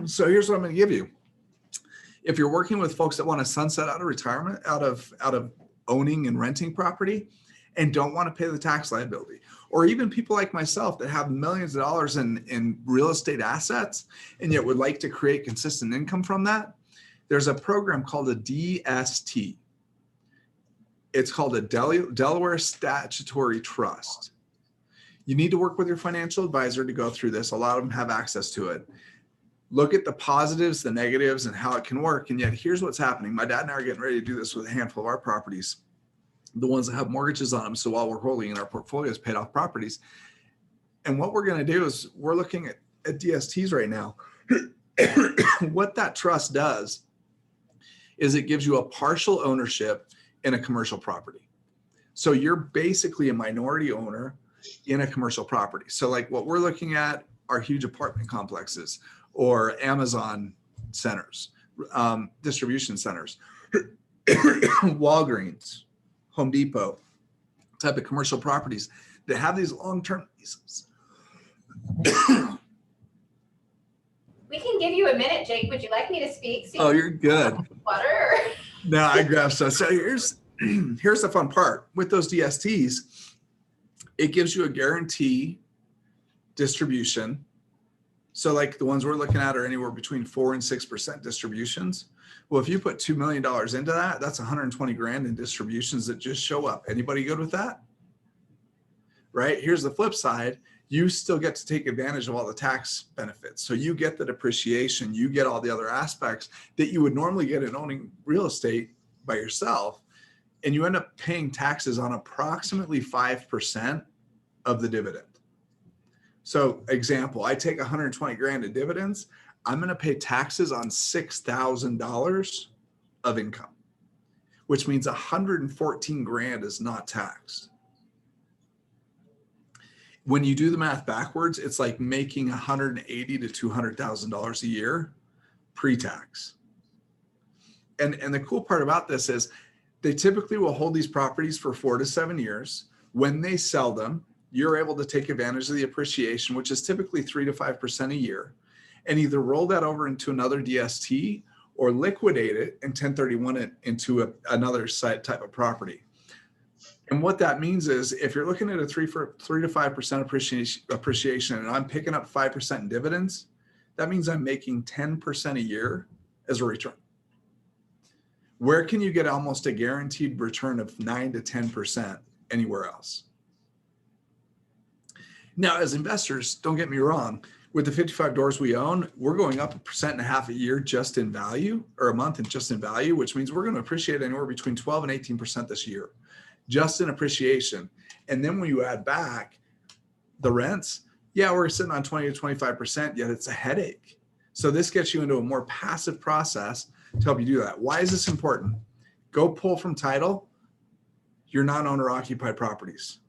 So here's what I'm going to give you. If you're working with folks that want to sunset out of retirement, out of owning and renting property, and don't want to pay the tax liability, or even people like myself that have millions of dollars in real estate assets and yet would like to create consistent income from that, there's a program called a DST. It's called a Delaware Statutory Trust. You need to work with your financial advisor to go through this. A lot of them have access to it. Look at the positives, the negatives, and how it can work. And yet here's what's happening. My dad and I are getting ready to do this with a handful of our properties, the ones that have mortgages on them. So while we're holding in our portfolios, paid off properties. And what we're going to do is we're looking at DSTs right now. What that trust does is it gives you a partial ownership in a commercial property. So you're basically a minority owner in a commercial property. So like what we're looking at are huge apartment complexes or Amazon centers, distribution centers, Walgreens, Home Depot, type of commercial properties that have these long-term leases. We can give you a minute, Jake. Would you like me to speak? Oh, you're good. Water? No, I grab stuff. So here's the fun part. With those DSTs, it gives you a guarantee distribution. So like the ones we're looking at are anywhere between 4 and 6% distributions. Well, if you put $2 million into that, that's 120 grand in distributions that just show up. Anybody good with that? Right? Here's the flip side. You still get to take advantage of all the tax benefits. So you get the depreciation, you get all the other aspects that you would normally get in owning real estate by yourself. And you end up paying taxes on approximately 5% of the dividend. So example, I take 120 grand in dividends. I'm going to pay taxes on $6,000 of income, which means 114 grand is not taxed. When you do the math backwards, it's like making $180,000 to $200,000 a year pre-tax. And the cool part about this is they typically will hold these properties for 4 to 7 years. When they sell them, you're able to take advantage of the appreciation, which is typically 3 to 5% a year, and either roll that over into another DST or liquidate it and 1031 it into another site type of property. And what that means is if you're looking at a 3 to 5% appreciation and I'm picking up 5% in dividends, that means I'm making 10% a year as a return. Where can you get almost a guaranteed return of 9 to 10% anywhere else? Now, as investors, don't get me wrong, with the 55 doors we own, we're going up 1.5% a year just in value, or a month and just in value, which means we're going to appreciate anywhere between 12 and 18% this year, just in appreciation. And then when you add back the rents, yeah, we're sitting on 20 to 25%, yet it's a headache. So this gets you into a more passive process to help you do that. Why is this important? Go pull from title your non-owner occupied properties.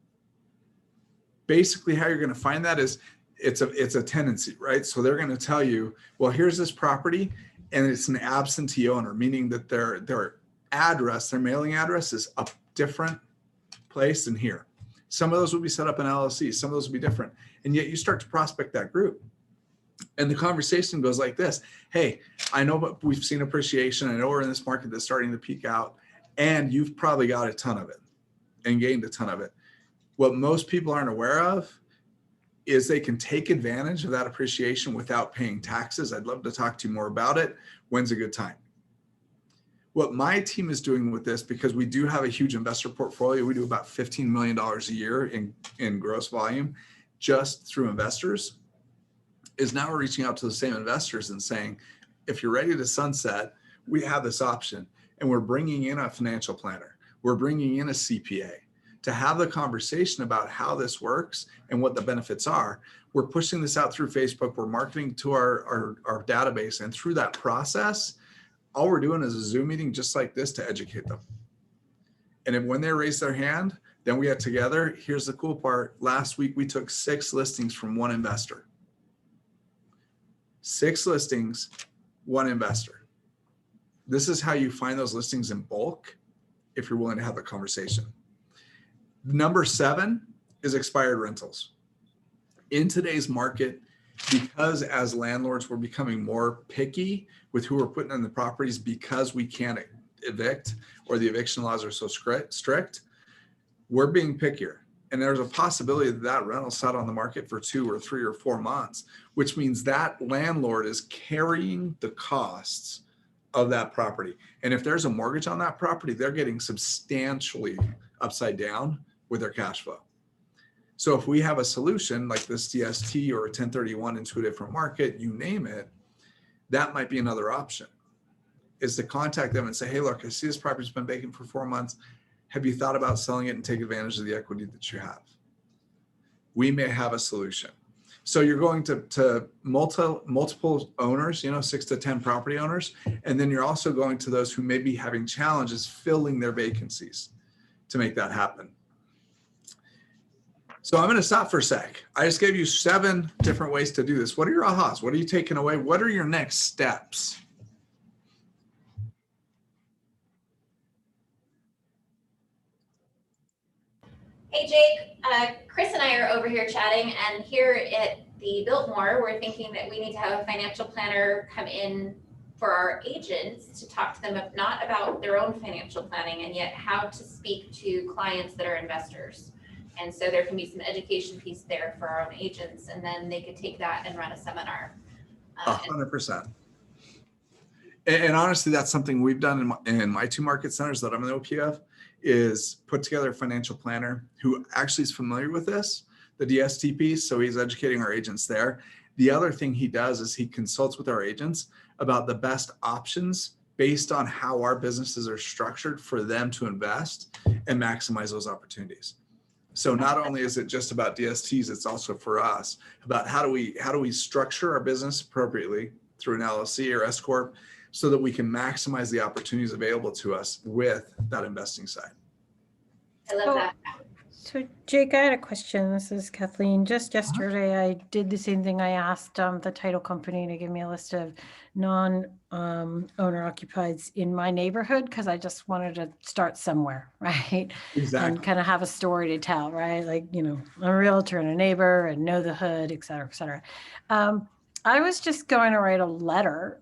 Basically, how you're going to find that is it's a tenancy, right? So they're going to tell you, well, here's this property and it's an absentee owner, meaning that their address, their mailing address is a different place than here. Some of those will be set up in LLC, some of those will be different. And yet you start to prospect that group. And the conversation goes like this. Hey, I know we've seen appreciation. I know we're in this market that's starting to peak out, and you've probably got a ton of it and gained a ton of it. What most people aren't aware of is they can take advantage of that appreciation without paying taxes. I'd love to talk to you more about it. When's a good time? What my team is doing with this, because we do have a huge investor portfolio, we do about $15 million a year in gross volume just through investors, is now we're reaching out to the same investors and saying, if you're ready to sunset, we have this option. And we're bringing in a financial planner. We're bringing in a CPA to have the conversation about how this works and what the benefits are. We're pushing this out through Facebook. We're marketing to our database. And through that process, all we're doing is a Zoom meeting just like this to educate them. And then when they raise their hand, then we get together. Here's the cool part. Last week, we took 6 listings from one investor. 6 listings, one investor. This is how you find those listings in bulk if you're willing to have the conversation. Number 7 is expired rentals. In today's market, because as landlords, we're becoming more picky with who we're putting in the properties because we can't evict or the eviction laws are so strict, we're being pickier. And there's a possibility that that rental sat on the market for 2 or 3 or 4 months, which means that landlord is carrying the costs of that property. And if there's a mortgage on that property, they're getting substantially upside down with their cash flow. So if we have a solution like this DST or a 1031 into a different market, you name it, that might be another option, is to contact them and say, hey, look, I see this property's been vacant for 4 months. Have you thought about selling it and take advantage of the equity that you have? We may have a solution. So you're going to multiple owners, 6 to 10 property owners, and then you're also going to those who may be having challenges filling their vacancies to make that happen. So I'm going to stop for a sec. I just gave you 7 different ways to do this. What are your ahas? What are you taking away? What are your next steps? Hey, Jake, Chris and I are over here chatting, and here at the Biltmore, we're thinking that we need to have a financial planner come in for our agents to talk to them not about their own financial planning and yet how to speak to clients that are investors. And so there can be some education piece there for our own agents, and then they could take that and run a seminar. 100%. And honestly, that's something we've done in my 2 market centers that I'm in the OP of, is put together a financial planner who actually is familiar with this, the DST piece. So he's educating our agents there. The other thing he does is he consults with our agents about the best options based on how our businesses are structured for them to invest and maximize those opportunities. So not only is it just about DSTs, it's also for us about how do we structure our business appropriately through an LLC or S Corp so that we can maximize the opportunities available to us with that investing side. I love that. So Jake, I had a question. This is Kathleen. Just yesterday, I did the same thing. I asked the title company to give me a list of non-owner occupieds in my neighborhood because I just wanted to start somewhere, right? Exactly. And kind of have a story to tell, right? Like, I'm a realtor and a neighbor and know the hood, et cetera, et cetera. I was just going to write a letter.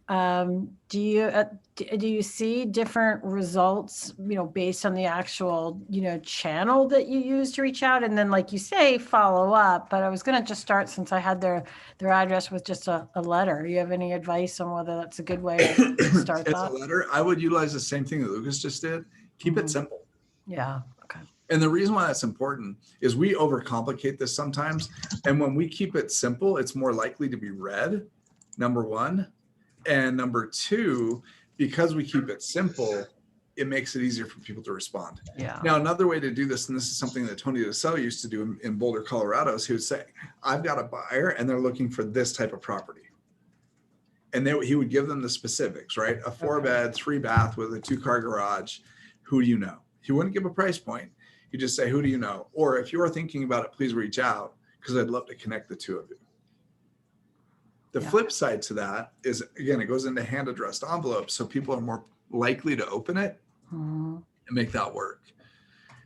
Do you see different results, based on the actual, channel that you use to reach out? And then, like you say, follow up. But I was going to just start, since I had their address, with just a letter. Do you have any advice on whether that's a good way to start that? It's a letter. I would utilize the same thing that Lucas just did. Keep it simple. Yeah. Okay. And the reason why that's important is we overcomplicate this sometimes. And when we keep it simple, it's more likely to be read, number one. And number two, because we keep it simple, it makes it easier for people to respond. Yeah. Now, another way to do this, and this is something that Tony DeSello used to do in Boulder, Colorado, is he would say, I've got a buyer and they're looking for this type of property. And he would give them the specifics, right? A 4-bed, 3-bath with a 2-car garage. Who do you know? He wouldn't give a price point. He'd just say, who do you know? Or if you're thinking about it, please reach out because I'd love to connect the two of you. The flip side to that is, again, it goes into hand addressed envelopes. So people are more likely to open it and make that work.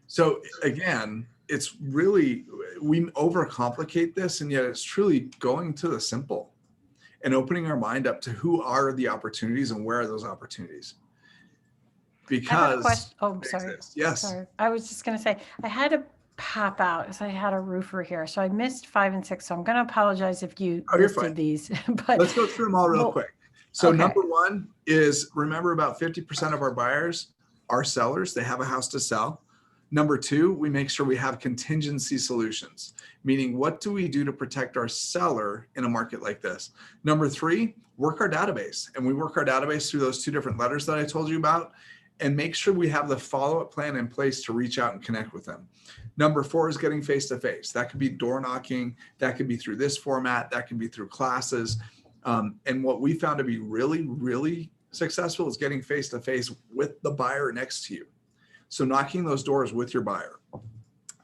So again, it's really, we overcomplicate this, and yet it's truly going to the simple and opening our mind up to who are the opportunities and where are those opportunities. Because sorry. Yes. Sorry. I was just going to say, I had to pop out because I had a roofer here. So I missed 5 and 6. So I'm going to apologize if you listed these. But let's go through them all real quick. So number one is, remember, about 50% of our buyers are sellers. They have a house to sell. Number two, we make sure we have contingency solutions, meaning what do we do to protect our seller in a market like this? Number three, work our database. And we work our database through those 2 different letters that I told you about, and make sure we have the follow-up plan in place to reach out and connect with them. Number 4 is getting face-to-face. That could be door knocking. That could be through this format. That can be through classes. And what we found to be really, really successful is getting face-to-face with the buyer next to you. So knocking those doors with your buyer.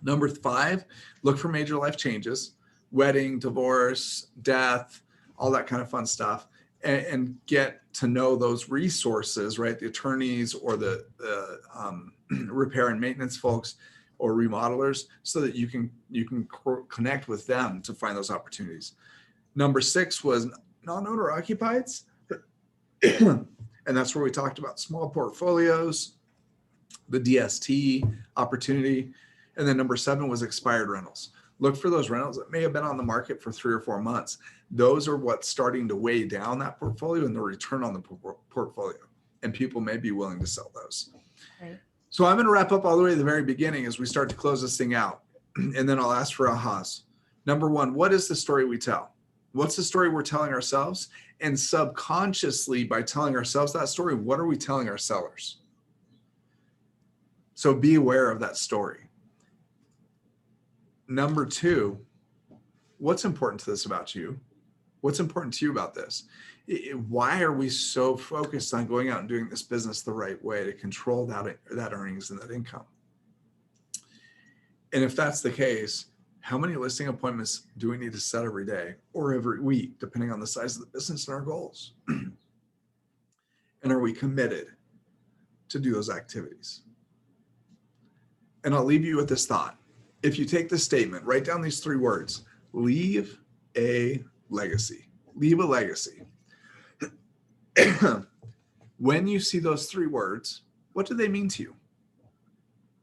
Number 5, look for major life changes, wedding, divorce, death, all that kind of fun stuff, and get to know those resources, right? The attorneys or the repair and maintenance folks or remodelers, so that you can connect with them to find those opportunities. Number 6 was non-owner occupieds. And that's where we talked about small portfolios, the DST opportunity. And then number 7 was expired rentals. Look for those rentals that may have been on the market for 3 or 4 months. Those are what's starting to weigh down that portfolio and the return on the portfolio. And people may be willing to sell those. Right. So I'm going to wrap up all the way to the very beginning as we start to close this thing out. And then I'll ask for ahas. Number 1, what is the story we tell? What's the story we're telling ourselves? And subconsciously, by telling ourselves that story, what are we telling our sellers? So be aware of that story. Number 2, what's important to this about you? What's important to you about this? Why are we so focused on going out and doing this business the right way to control that earnings and that income? And if that's the case, how many listing appointments do we need to set every day or every week, depending on the size of the business and our goals? And are we committed to do those activities? And I'll leave you with this thought. If you take this statement, write down these 3 words: leave a legacy. Leave a legacy. When you see those 3 words, what do they mean to you?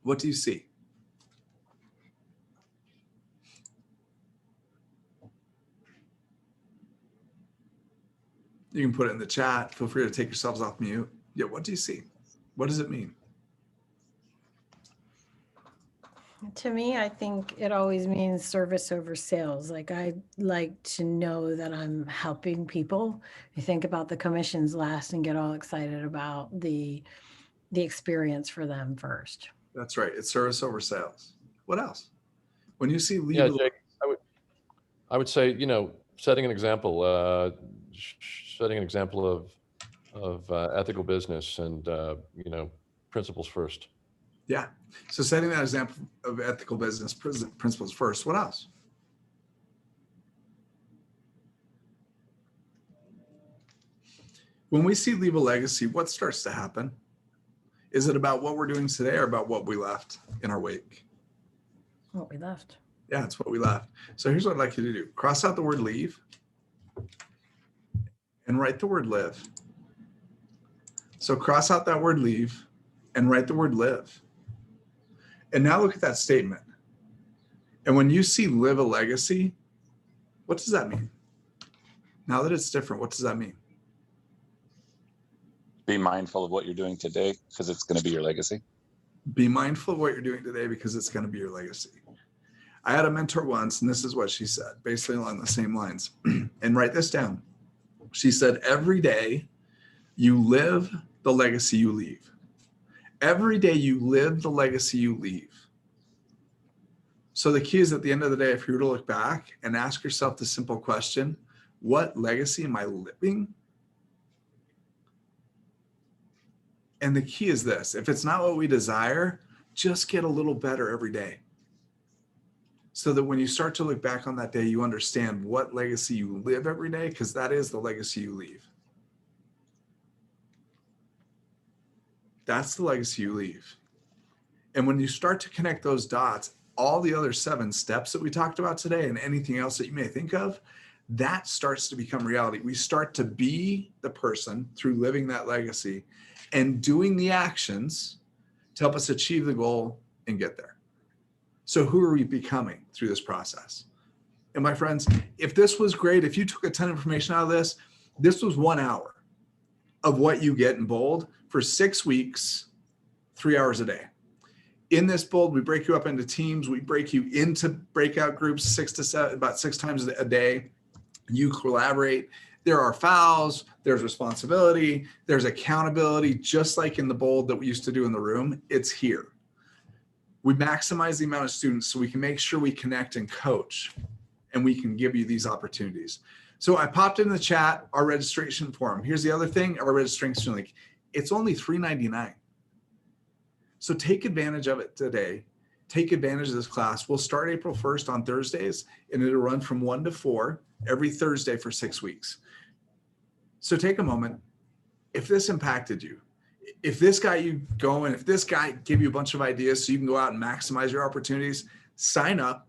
What do you see? You can put it in the chat. Feel free to take yourselves off mute. Yeah, what do you see? What does it mean? To me, I think it always means service over sales. Like, I like to know that I'm helping people. You think about the commissions last and get all excited about the experience for them first. That's right. It's service over sales. What else? When you see Yeah, legal, Jake, I would say, setting an example of ethical business and, principles first. yeah. So setting that example of ethical business principles first. What else? When we see leave a legacy, what starts to happen? Is it about what we're doing today or about what we left in our wake? What we left. Yeah, it's what we left. So here's what I'd like you to do. Cross out the word leave and write the word live. So cross out that word leave and write the word live. And now look at that statement. And when you see live a legacy, what does that mean? Now that it's different, what does that mean? Be mindful of what you're doing today because it's going to be your legacy. Be mindful of what you're doing today because it's going to be your legacy. I had a mentor once, and this is what she said, basically along the same lines. And write this down. She said, every day you live the legacy you leave. Every day you live the legacy you leave. So the key is at the end of the day, if you were to look back and ask yourself the simple question, what legacy am I living? And the key is this: if it's not what we desire, just get a little better every day. So that when you start to look back on that day, you understand what legacy you live every day, because that is the legacy you leave. That's the legacy you leave. And when you start to connect those dots, all the other 7 steps that we talked about today and anything else that you may think of, that starts to become reality. We start to be the person through living that legacy and doing the actions to help us achieve the goal and get there. So who are we becoming through this process? And my friends, if this was great, if you took a ton of information out of this, this was 1 hour of what you get in BOLD for 6 weeks, 3 hours a day. In this BOLD, we break you up into teams. We break you into breakout groups 6 to 7, about 6 times a day. You collaborate. There are fouls, there's responsibility, there's accountability, just like in the BOLD that we used to do in the room. It's here. We maximize the amount of students so we can make sure we connect and coach, and we can give you these opportunities. So I popped in the chat our registration form. Here's the other thing, our registration link. It's only $3.99. So take advantage of it today. Take advantage of this class. We'll start April 1st on Thursdays, and it'll run from 1 to 4 every Thursday for 6 weeks. So take a moment. If this impacted you, if this got you going, if this guy gave you a bunch of ideas so you can go out and maximize your opportunities, sign up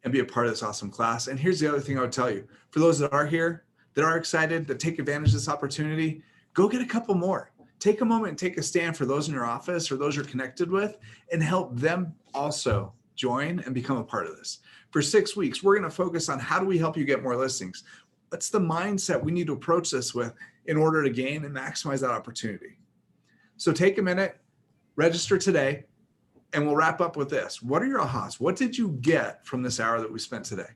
and be a part of this awesome class. And here's the other thing I would tell you. For those that are here, that are excited, that take advantage of this opportunity, go get a couple more. Take a moment and take a stand for those in your office or those you're connected with and help them also join and become a part of this. For 6 weeks, we're going to focus on how do we help you get more listings? What's the mindset we need to approach this with in order to gain and maximize that opportunity? So take a minute, register today, and we'll wrap up with this. What are your ahas? What did you get from this hour that we spent today?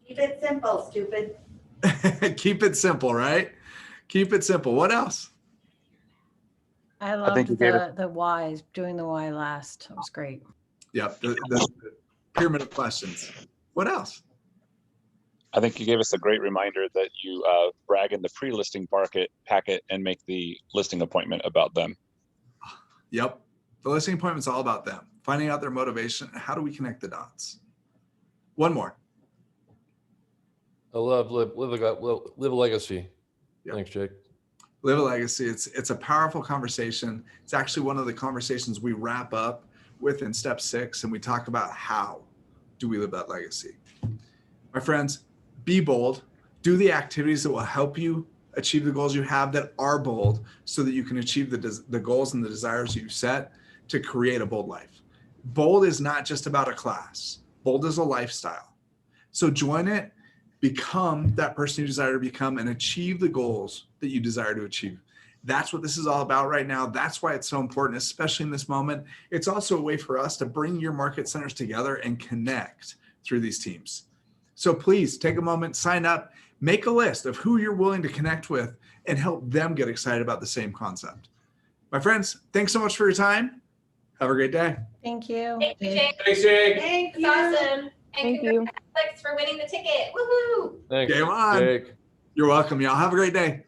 Keep it simple, stupid. Keep it simple, right? Keep it simple. What else? I think you loved gave the whys, doing the why last. That was great. Yep, the pyramid of questions. What else? I think you gave us a great reminder that you brag in the pre-listing packet and make the listing appointment about them. Yep. The listing appointment's all about them, finding out their motivation. How do we connect the dots? One more. I love live a legacy. Yep. Thanks, Jake. Live a legacy. It's a powerful conversation. It's actually one of the conversations we wrap up with in step 6, and we talk about how do we live that legacy. My friends, be bold. Do the activities that will help you achieve the goals you have that are bold, so that you can achieve the goals and the desires you set to create a bold life. Bold is not just about a class. Bold is a lifestyle. So join it, become that person you desire to become, and achieve the goals that you desire to achieve. That's what this is all about right now. That's why it's so important, especially in this moment. It's also a way for us to bring your market centers together and connect through these teams. So please take a moment, sign up, make a list of who you're willing to connect with, and help them get excited about the same concept. My friends, thanks so much for your time. Have a great day. Thank you. Thank you, Jake. Thanks, Jake. Thank That's you. awesome. And Thank congrats, Alex, for winning the ticket. Woohoo! Thanks, Game on. Jake. You're welcome, y'all. Have a great day.